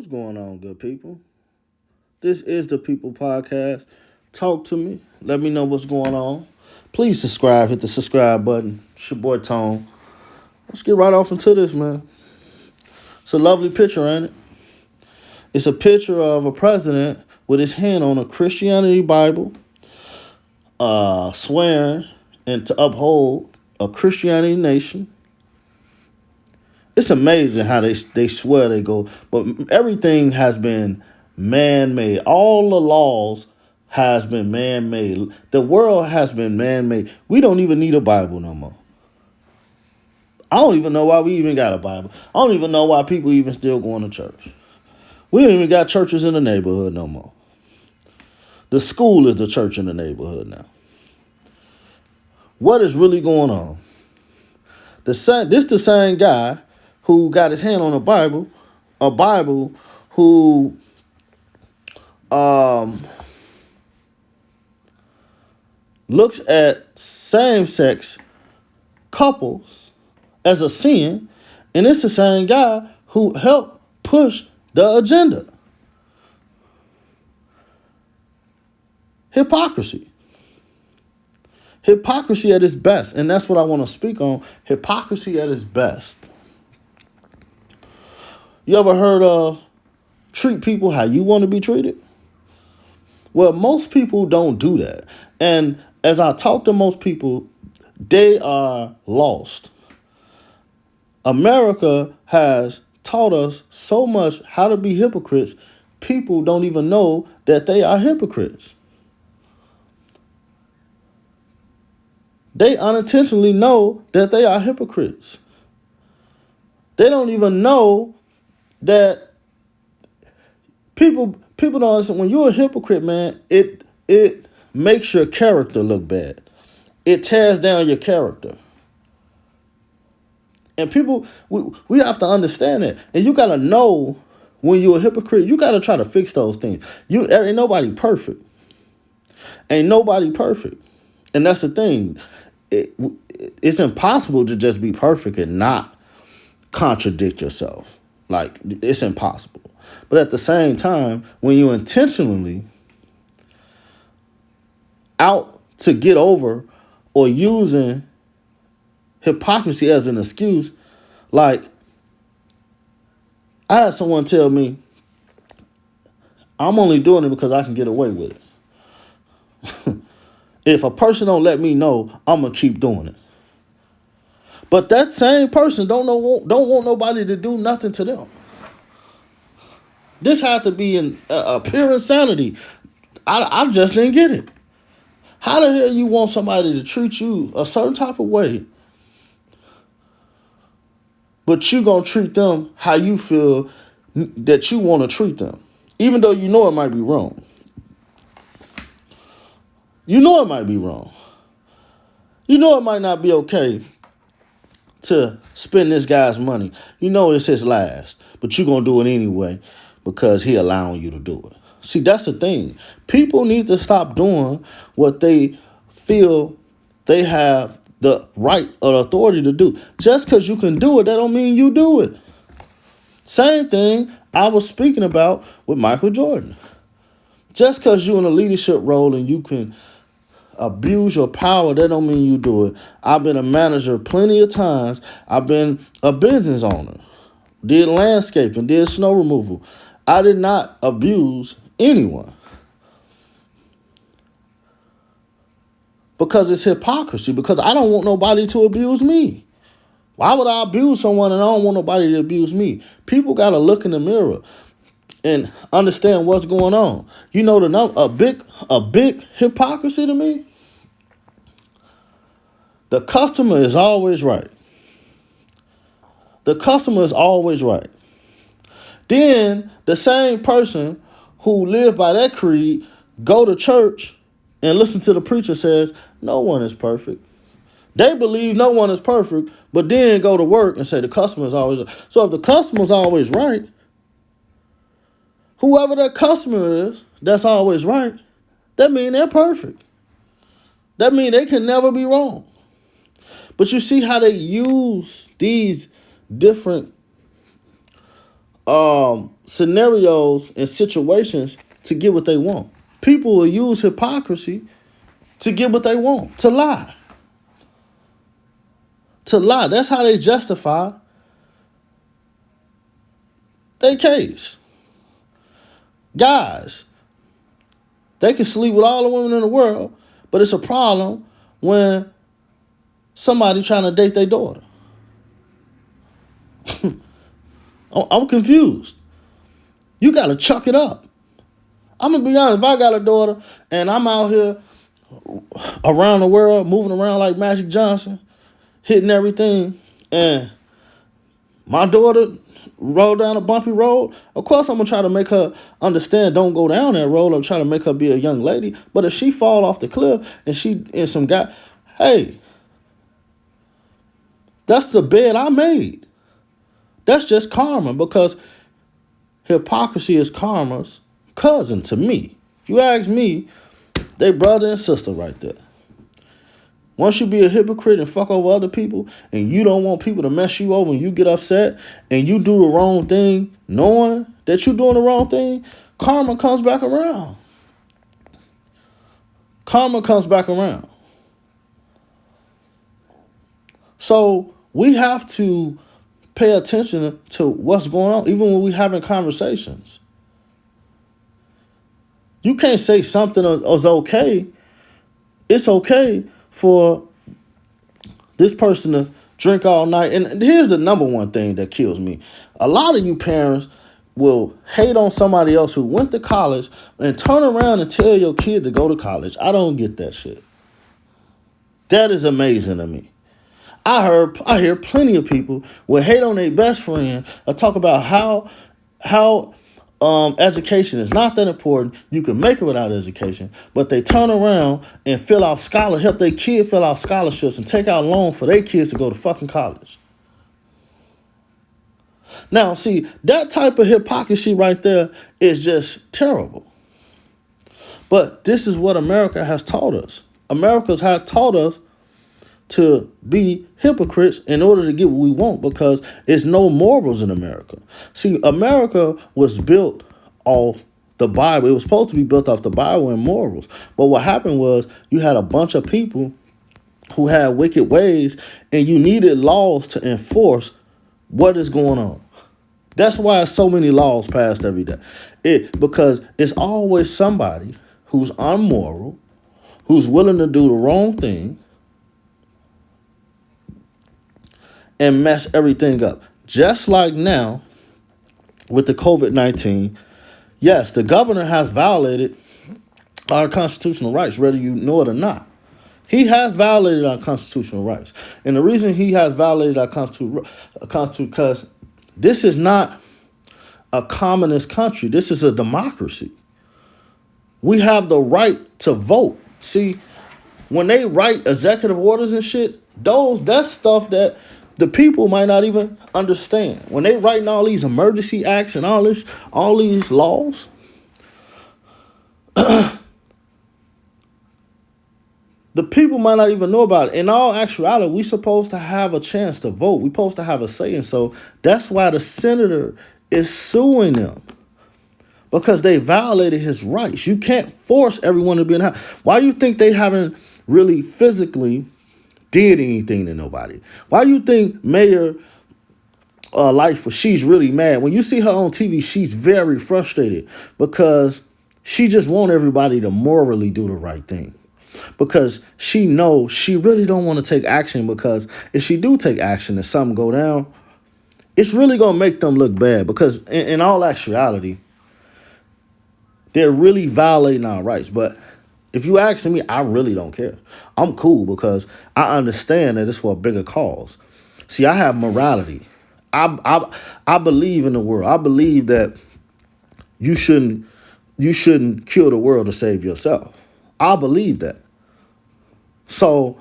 What's going on, good people? This is the People Podcast. Talk to me. Let me know what's going on. Please subscribe. Hit the subscribe button. It's your boy Tone. Let's get right off into this, man. It's a lovely picture, ain't it? It's a picture of a president with his hand on a Christianity Bible, swearing and to uphold a Christianity nation. It's amazing how they swear they go, but everything has been man-made. All the laws has been man-made. The world has been man-made. We don't even need a Bible no more. I don't even know why we even got a Bible. I don't even know why people even still going to church. We don't even got churches in the neighborhood no more. The school is the church in the neighborhood now. What is really going on? This the same guy who got his hand on a Bible who looks at same-sex couples as a sin, and it's the same guy who helped push the agenda. Hypocrisy. Hypocrisy at its best, and that's what I want to speak on. Hypocrisy at its best. You ever heard of treat people how you want to be treated? Well, most people don't do that. And as I talk to most people, they are lost. America has taught us so much how to be hypocrites, people don't even know that they are hypocrites. They unintentionally know that they are hypocrites. They don't even know that people don't understand. When you're a hypocrite, man, it makes your character look bad. It tears down your character. And people, we have to understand that. And you got to know when you're a hypocrite, you got to try to fix those things. Ain't nobody perfect. Ain't nobody perfect. And that's the thing. It's impossible to just be perfect and not contradict yourself. Like, it's impossible. But at the same time, when you intentionally out to get over or using hypocrisy as an excuse, like, I had someone tell me, I'm only doing it because I can get away with it. If a person don't let me know, I'm going to keep doing it. But that same person don't want nobody to do nothing to them. This had to be a pure insanity. I just didn't get it. How the hell you want somebody to treat you a certain type of way, but you going to treat them how you feel that you want to treat them, even though you know it might be wrong. You know it might be wrong. You know it might not be okay to spend this guy's money. You know it's his last, but you're going to do it anyway because he allowing you to do it. See, that's the thing. People need to stop doing what they feel they have the right or authority to do. Just because you can do it, that don't mean you do it. Same thing I was speaking about with Michael Jordan. Just because you're in a leadership role and you can abuse your power, that don't mean you do it. I've been a manager plenty of times. I've been a business owner. Did landscaping, did snow removal. I did not abuse anyone. Because it's hypocrisy. Because I don't want nobody to abuse me. Why would I abuse someone and I don't want nobody to abuse me? People got to look in the mirror and understand what's going on. You know a big hypocrisy to me? The customer is always right. The customer is always right. Then the same person who live by that creed go to church and listen to the preacher says, no one is perfect. They believe no one is perfect, but then go to work and say the customer is always right. So if the customer is always right, whoever that customer is that's always right, that means they're perfect. That means they can never be wrong. But you see how they use these different scenarios and situations to get what they want. People will use hypocrisy to get what they want, to lie. To lie. That's how they justify their case. Guys, they can sleep with all the women in the world, but it's a problem when somebody trying to date their daughter. I'm confused. You got to chuck it up. I'm going to be honest. If I got a daughter and I'm out here around the world, moving around like Magic Johnson, hitting everything, and my daughter rolled down a bumpy road, of course I'm going to try to make her understand don't go down that road. I'm trying to make her be a young lady. But if she fall off the cliff and she and some guy, hey, that's the bed I made. That's just karma, because hypocrisy is karma's cousin to me. If you ask me, they brother and sister right there. Once you be a hypocrite and fuck over other people and you don't want people to mess you over and you get upset and you do the wrong thing knowing that you're doing the wrong thing, karma comes back around. Karma comes back around. So we have to pay attention to what's going on, even when we're having conversations. You can't say something is okay. It's okay for this person to drink all night. And here's the number one thing that kills me. A lot of you parents will hate on somebody else who went to college and turn around and tell your kid to go to college. I don't get that shit. That is amazing to me. I hear plenty of people will hate on their best friend or talk about how education is not that important. You can make it without education, but they turn around and help their kid fill out scholarships and take out loans for their kids to go to fucking college. Now, see, that type of hypocrisy right there is just terrible. But this is what America has taught us. America has taught us to be hypocrites in order to get what we want, because there's no morals in America. See, America was built off the Bible. It was supposed to be built off the Bible and morals. But what happened was you had a bunch of people who had wicked ways, and you needed laws to enforce what is going on. That's why so many laws passed every day. Because it's always somebody who's unmoral, who's willing to do the wrong thing, and mess everything up. Just like now with the COVID-19, yes, the governor has violated our constitutional rights, whether you know it or not. He has violated our constitutional rights. And the reason he has violated our constitution, because this is not a communist country. This is a democracy. We have the right to vote. See, when they write executive orders and shit, that's stuff that the people might not even understand. When they writing all these emergency acts and all these laws, the people might not even know about it. In all actuality, we're supposed to have a chance to vote. We're supposed to have a say. And so that's why the senator is suing them, because they violated his rights. You can't force everyone to be in the house. Why do you think they haven't really physically did anything to nobody? Why you think Mayor Lightfoot, she's really mad? When you see her on TV, she's very frustrated because she just wants everybody to morally do the right thing. Because she knows she really don't want to take action, because if she do take action and something go down, it's really going to make them look bad, because in all actuality, they're really violating our rights. But if you ask me, I really don't care. I'm cool, because I understand that it's for a bigger cause. See, I have morality. I believe in the world. I believe that you shouldn't kill the world to save yourself. I believe that. So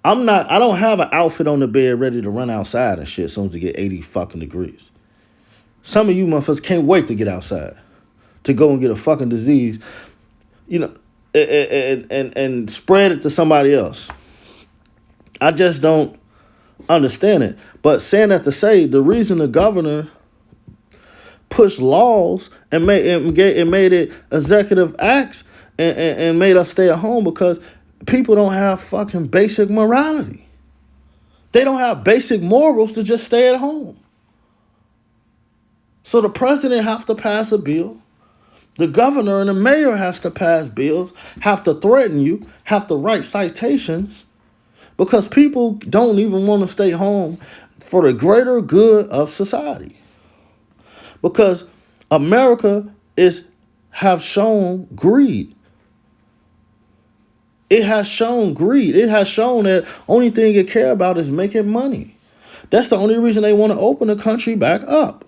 I don't have an outfit on the bed ready to run outside and shit as soon as it get 80 fucking degrees. Some of you motherfuckers can't wait to get outside to go and get a fucking disease, and spread it to somebody else. I just don't understand it. But saying that to say, the reason the governor pushed laws and made it executive acts and made us stay at home because people don't have fucking basic morality. They don't have basic morals to just stay at home. So the president have to pass a bill. The governor and the mayor has to pass bills, have to threaten you, have to write citations, because people don't even want to stay home for the greater good of society. Because America have shown greed. It has shown greed. It has shown that only thing it care about is making money. That's the only reason they want to open the country back up.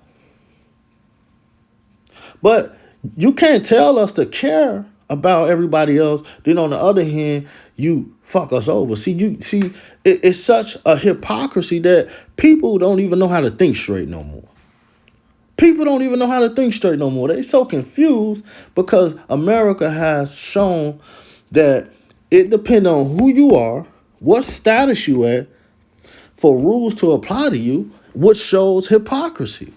But you can't tell us to care about everybody else. Then on the other hand, you fuck us over. It's such a hypocrisy that people don't even know how to think straight no more. People don't even know how to think straight no more. They're so confused because America has shown that it depends on who you are, what status you at, for rules to apply to you, which shows hypocrisy.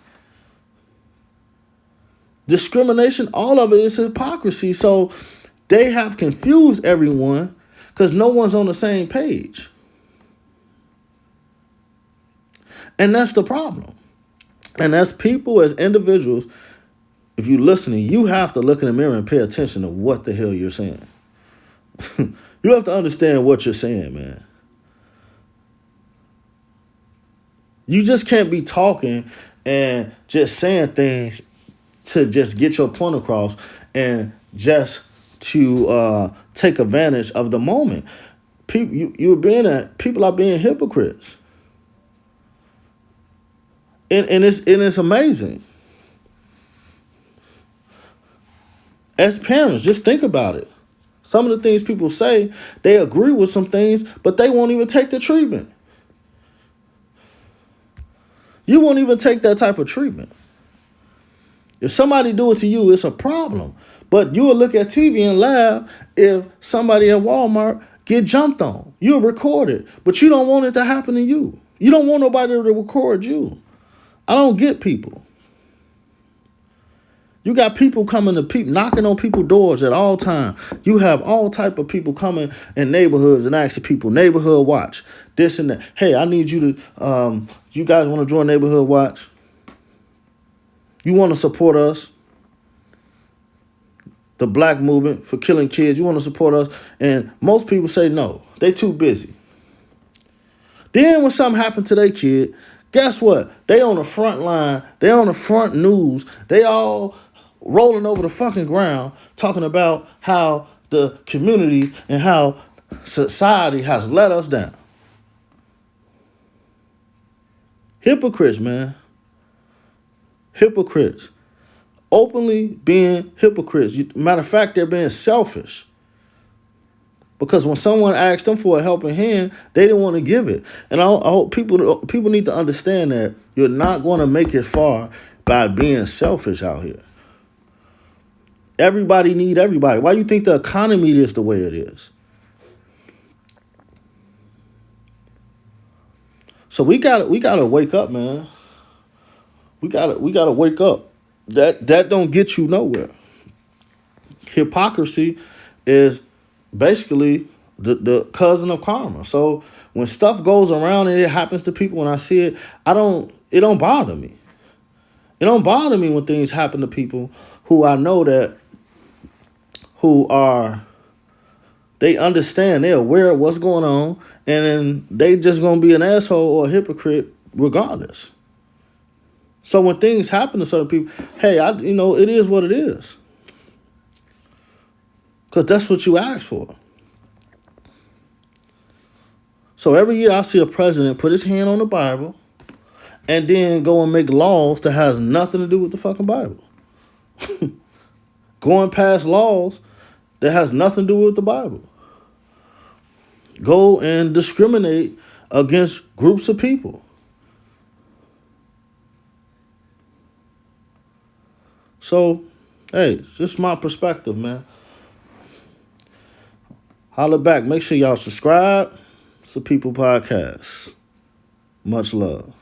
Discrimination, all of it is hypocrisy. So they have confused everyone because no one's on the same page. And that's the problem. And as people, as individuals, if you're listening, you have to look in the mirror and pay attention to what the hell you're saying. You have to understand what you're saying, man. You just can't be talking and just saying things to just get your point across and just to take advantage of the moment. People are being hypocrites. And it's amazing. As parents, just think about it. Some of the things people say, they agree with some things, but they won't even take the treatment. You won't even take that type of treatment. If somebody do it to you, it's a problem. But you will look at TV and laugh if somebody at Walmart get jumped on. You'll record it, but you don't want it to happen to you. You don't want nobody to record you. I don't get people. You got people coming to people, knocking on people's doors at all times. You have all type of people coming in neighborhoods and asking people, neighborhood watch, this and that. Hey, I need you to, you guys want to join neighborhood watch? You want to support us? The black movement for killing kids. You want to support us? And most people say no. They too busy. Then when something happened to their kid, guess what? They on the front line. They on the front news. They all rolling over the fucking ground talking about how the community and how society has let us down. Hypocrites, man. Hypocrites. Openly being hypocrites. Matter of fact, they're being selfish. Because when someone asks them for a helping hand, they didn't want to give it. And I hope people need to understand that you're not going to make it far by being selfish out here. Everybody need everybody. Why do you think the economy is the way it is? So we gotta wake up, man. We gotta wake up. That don't get you nowhere. Hypocrisy is basically the cousin of karma. So when stuff goes around and it happens to people, when I see it, it don't bother me. It don't bother me when things happen to people who I know that they understand, they're aware of what's going on, and then they just gonna be an asshole or a hypocrite regardless. So when things happen to certain people, hey, it is what it is. Because that's what you asked for. So every year I see a president put his hand on the Bible and then go and make laws that has nothing to do with the fucking Bible. Going past laws that has nothing to do with the Bible. Go and discriminate against groups of people. So, hey, it's just my perspective, man. Holla back. Make sure y'all subscribe to People Podcasts. Much love.